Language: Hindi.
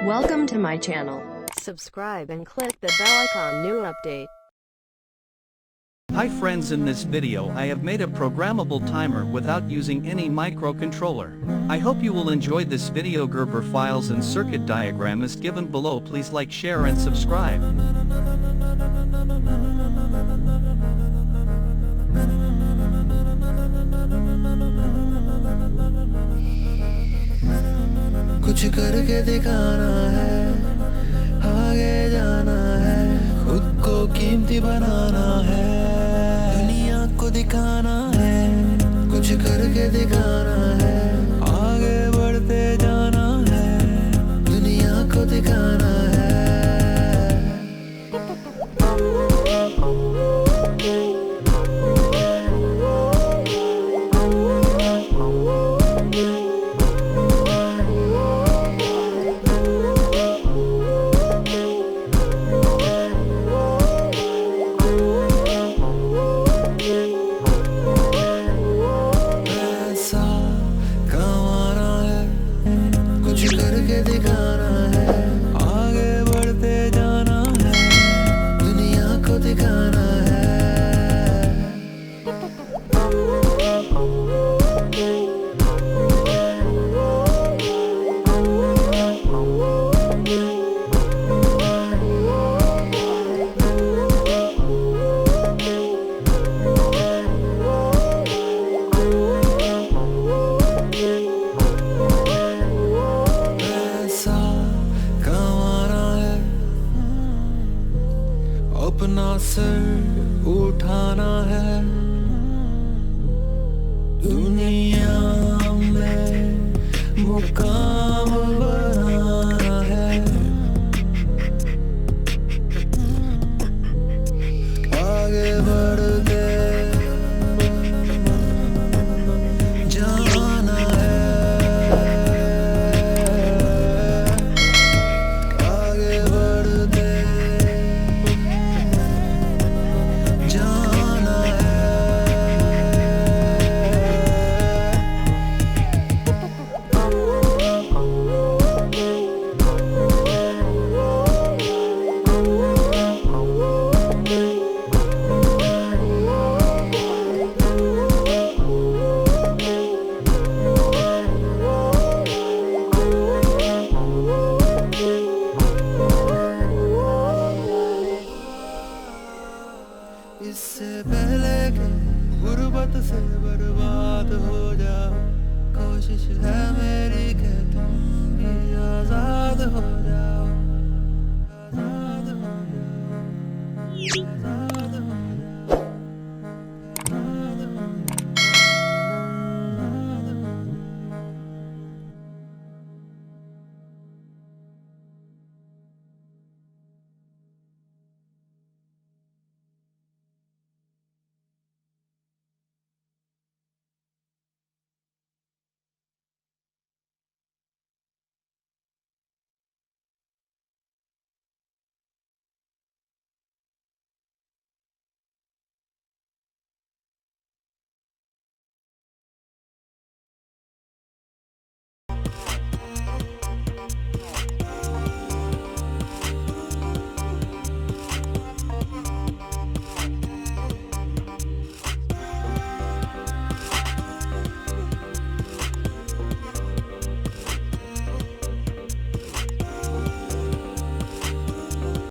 Welcome to my channel. Subscribe and click the bell icon. New update. Hi friends, in this video I have made a programmable timer without using any microcontroller. I hope you will enjoy this video. Gerber files and circuit diagram is given below. Please like, share and subscribe. कुछ करके दिखाना है, आगे जाना है, खुद को कीमती बनाना है, दुनिया को दिखाना है, कुछ करके दिखाना है, आगे बढ़ते जाना है, दुनिया को दिखाना है। दिखाना है, आगे बढ़ते जाना है, दुनिया को दिखाना है। अपना सर उठाना है, दुनिया में मुकाम बनाना है, आगे बढ़ते जाना है, आगे बढ़ते इससे पहले कि गुर्बत से बर्बाद हो जाओ, कोशिश है मेरी कि तुम भी आजाद हो जाओ।